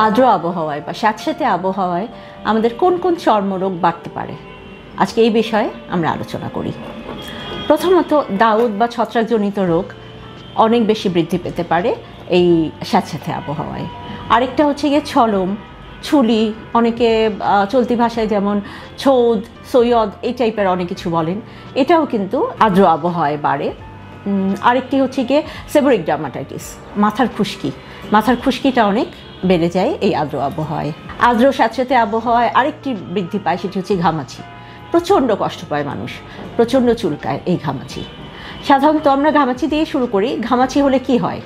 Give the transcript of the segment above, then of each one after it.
আর্দ্র আবহাওয়ায় বা স্যাঁতসেঁতে আবহাওয়ায় আমাদের কোন কোন চর্মরোগ বাড়তে পারে, আজকে এই বিষয়ে আমরা আলোচনা করি। প্রথমত, দাউদ বা ছত্রাকজনিত রোগ অনেক বেশি বৃদ্ধি পেতে পারে এই স্যাঁতসেঁতে আবহাওয়ায়। আরেকটা হচ্ছে গিয়ে ছলম, ছুলি, অনেকে চলতি ভাষায় যেমন ছৌদ, সৈয়দ এই টাইপের অনেক কিছু বলেন, এটাও কিন্তু আর্দ্র আবহাওয়ায় বাড়ে। আরেকটি হচ্ছে গিয়ে সেবোরিক ডার্মাটাইটিস, মাথার খুশকিটা অনেক বেড়ে যায় এই আর্দ্র আবহাওয়ায়। আর্দ্র স্যাঁতসেঁতে আবহাওয়ায় আরেকটি বৃদ্ধি পায়, সেটি হচ্ছে ঘামাচি। প্রচণ্ড কষ্ট পায় মানুষ, প্রচণ্ড চুলকায় এই ঘামাচি। সাধারণত আমরা ঘামাচি দিয়ে শুরু করি। ঘামাচি হলে কি হয়?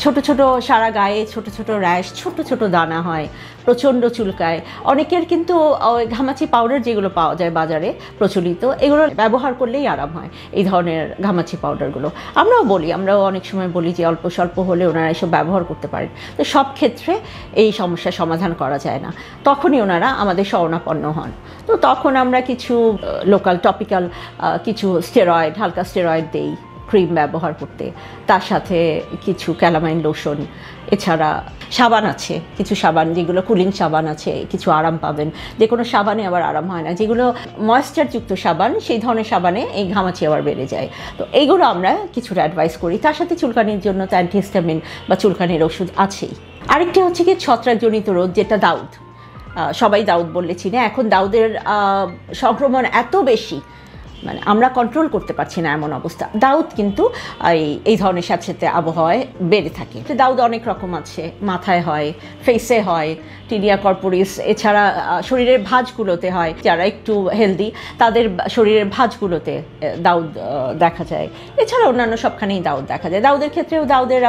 ছোট ছোট সারা গায়ে ছোট ছোট র্যাশ, ছোট ছোট দানা হয়, প্রচণ্ড চুলকায়। অনেকের কিন্তু ঘামাচি পাউডার যেগুলো পাওয়া যায় বাজারে প্রচলিত, এগুলো ব্যবহার করলেই আরাম হয়, এই ধরনের ঘামাচি পাউডারগুলো। আমরাও অনেক সময় বলি যে অল্প স্বল্প হলে ওনারা এসব ব্যবহার করতে পারেন। তো সব ক্ষেত্রে এই সমস্যার সমাধান করা যায় না, তখনই ওনারা আমাদের শরণাপন্ন হন। তো তখন আমরা কিছু লোকাল টপিক্যাল কিছু স্টেরয়েড, হালকা স্টেরয়েড দেই ক্রিম ব্যবহার করতে, তার সাথে কিছু ক্যালামাইন লোশন। এছাড়া সাবান আছে, কিছু সাবান যেগুলো কুলিং সাবান আছে, কিছু আরাম পাবেন। যে কোনো সাবানে আবার আরাম হয় না, যেগুলো ময়েশ্চারযুক্ত সাবান সেই ধরনের সাবানে এই ঘামাচি আবার বেড়ে যায়। তো এইগুলো আমরা কিছুটা অ্যাডভাইস করি। তার সাথে চুলকানির জন্য তো অ্যান্টিহিস্টামিন বা চুলকানির ওষুধ আছেই। আরেকটি হচ্ছে কি ছত্রাকজনিত রোগ, যেটা দাউদ। সবাই দাউদ বললে চিনে। এখন দাউদের সংক্রমণ এত বেশি, মানে আমরা কন্ট্রোল করতে পারছি না এমন অবস্থা। দাউদ কিন্তু এই ধরনের স্যাঁতসেঁতে আবহাওয়ায় বেড়ে থাকে। দাউদ অনেক রকম আছে, মাথায় হয়, ফেসে হয়, টিনিয়া কর্পোরিস। এছাড়া শরীরের ভাঁজগুলোতে হয়, যারা একটু হেলদি তাদের শরীরের ভাঁজগুলোতে দাউদ দেখা যায়। এছাড়া অন্যান্য সবখানেই দাউদ দেখা যায়। দাউদের ক্ষেত্রেও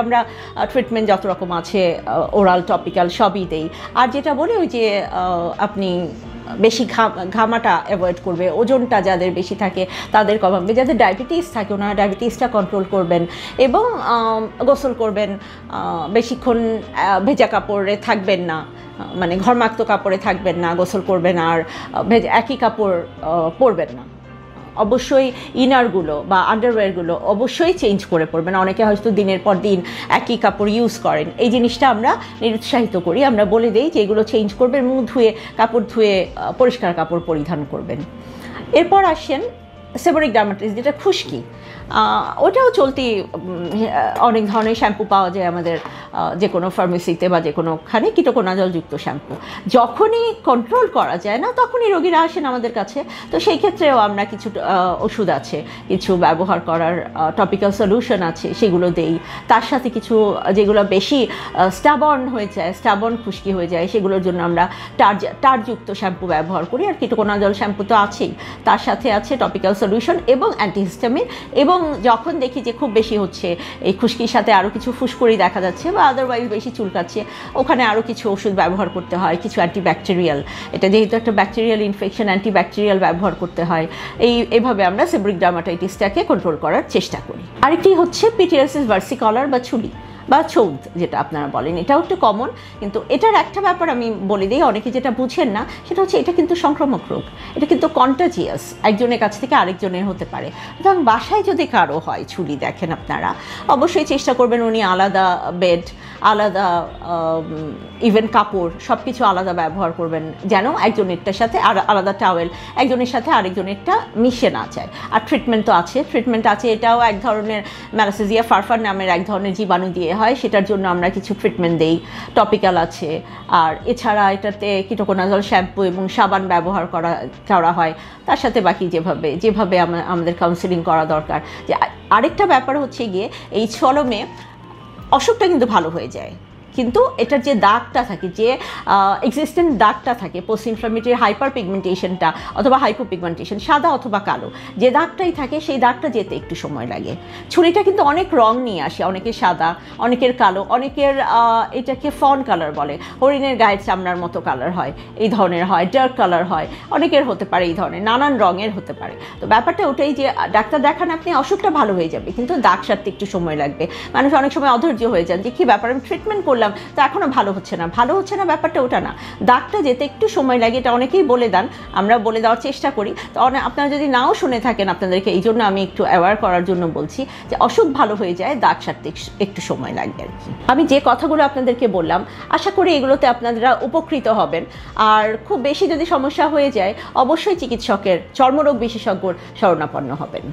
আমরা ট্রিটমেন্ট যত রকম আছে, ওরাল, টপিক্যাল সবই দেই। আর যেটা বলি ওই যে আপনি বেশি ঘামাটা অ্যাভয়েড করবে, ওজনটা যাদের বেশি থাকে তাদের কমাবে। যাদের ডায়াবেটিস থাকে ওনারা ডায়াবেটিসটা কন্ট্রোল করবেন এবং গোসল করবেন, বেশিক্ষণ ভেজা কাপড়ে থাকবেন না, মানে ঘরমাক্ত কাপড়ে থাকবেন না, গোসল করবেন আর একই কাপড় পরবেন না। অবশ্যই ইনারগুলো বা আন্ডারওয়্যারগুলো অবশ্যই চেঞ্জ করে পরবেন। অনেকে হয়তো দিনের পর দিন একই কাপড় ইউজ করেন, এই জিনিসটা আমরা নিরুৎসাহিত করি। আমরা বলে দিই যে এগুলো চেঞ্জ করবেন, কাপড় ধুয়ে পরিষ্কার কাপড় পরিধান করবেন। এরপর আসেন সেবোরিক ডার্মাটাইটিস, যেটা খুশকি। ওটাও চলতি অনেক ধরনের শ্যাম্পু পাওয়া যায় আমাদের যে কোনো ফার্মেসিতে বা যে কোনোখানে, কিটোকোনাজলযুক্ত শ্যাম্পু। যখনই কন্ট্রোল করা যায় না তখনই রোগীরা আসেন আমাদের কাছে। তো সেই ক্ষেত্রেও আমরা কিছু ওষুধ আছে, কিছু ব্যবহার করার টপিক্যাল সলিউশন আছে, সেগুলো দেই। তার সাথে কিছু যেগুলো বেশি স্টাবর্ন খুশকি হয়ে যায়, সেগুলোর জন্য আমরা টারযুক্ত শ্যাম্পু ব্যবহার করি। আর কিটোকোনাজল শ্যাম্পু তো আছেই, তার সাথে আছে টপিক্যাল সলিউশন এবং অ্যান্টিহিস্টামিন। এবং যখন দেখি যে খুব বেশি হচ্ছে, এই খুশকির সাথে আরও কিছু ফুসকুড়ি দেখা যাচ্ছে বা আদারওয়াইজ বেশি চুলকাচ্ছে, ওখানে আরও কিছু ওষুধ ব্যবহার করতে হয়, কিছু অ্যান্টিব্যাকটেরিয়াল। এটা যেহেতু একটা ব্যাকটেরিয়াল ইনফেকশন, অ্যান্টিব্যাকটেরিয়াল ব্যবহার করতে হয়। এইভাবে আমরা সেবোরিক ডার্মাটাইটিসটাকে কন্ট্রোল করার চেষ্টা করি। আরেকটি হচ্ছে পিটিয়াসিস ভার্সিকলার বা ছুলি বা ছৌদ, যেটা আপনারা বলেন। এটাও একটু কমন, কিন্তু এটার একটা ব্যাপার আমি বলে দিই, অনেকে যেটা বুঝেন না সেটা হচ্ছে এটা কিন্তু সংক্রামক রোগ, এটা কিন্তু কন্টাজিয়াস, একজনের কাছ থেকে আরেকজনের হতে পারে। সুতরাং বাসায় যদি কারো হয় ছুলি দেখেন, আপনারা অবশ্যই চেষ্টা করবেন উনি আলাদা বেড, আলাদা ইভেন কাপড় সব কিছু আলাদা ব্যবহার করবেন, যেন একজনেরটার সাথে আলাদা টাওয়েল একজনের সাথে আরেকজনেরটা মিশে না যায়। আর ট্রিটমেন্ট আছে, এটাও এক ধরনের ম্যালাসেজিয়া ফারফার নামের এক ধরনের জীবাণু দিয়ে হয়, সেটার জন্য আমরা কিছু ট্রিটমেন্ট দেই, টপিক্যাল আছে। আর এছাড়া এটাতে কিটোকোনাজল শ্যাম্পু এবং সাবান ব্যবহার করা হয়, তার সাথে বাকি যেভাবে আমাদের কাউন্সেলিং করা দরকার। যে আরেকটা ব্যাপার হচ্ছে গিয়ে এই ছলমে অসুখটা কিন্তু ভালো হয়ে যায়, কিন্তু এটার যে দাগটা থাকে, যে এক্সিস্টেন্ট দাগটা থাকে, পোস্ট ইনফ্লামেটরি হাইপার পিগমেন্টেশনটা অথবা হাইপোপিগমেন্টেশন, সাদা অথবা কালো যে দাগটাই থাকে, সেই দাগটা যেতে একটু সময় লাগে। ছুরিটা কিন্তু অনেক রং নিয়ে আসে, অনেকের সাদা, অনেকের কালো, অনেকের এটাকে ফন কালার বলে, হরিণের গায়ের চামড়ার মতো কালার হয়, এই ধরনের হয়, ডার্ক কালার হয়, অনেকের হতে পারে এই ধরনের, নানান রঙের হতে পারে। তো ব্যাপারটা ওটাই যে ডাক্তার দেখান আপনি, অসুখটা ভালো হয়ে যাবে, কিন্তু দাগ সারতে একটু সময় লাগবে। মানুষ অনেক সময় অধৈর্য হয়ে যান যে কী ব্যাপার, আমি ট্রিটমেন্ট করলাম করলাম তো এখনও ভালো হচ্ছে না ব্যাপারটা ওটা না। দাগটা যেতে একটু সময় লাগে, এটা অনেকেই বলে দেন, আমরা বলে দেওয়ার চেষ্টা করি। তো আপনারা যদি নাও শুনে থাকেন, আপনাদেরকে এই জন্য আমি একটু অ্যাওয়ার করার জন্য বলছি যে অসুখ ভালো হয়ে যায়, দাগ সারতে একটু সময় লাগবে আর কি। আমি যে কথাগুলো আপনাদেরকে বললাম, আশা করি এগুলোতে আপনারা উপকৃত হবেন। আর খুব বেশি যদি সমস্যা হয়ে যায়, অবশ্যই চিকিৎসকের, চর্মরোগ বিশেষজ্ঞর শরণাপন্ন হবেন।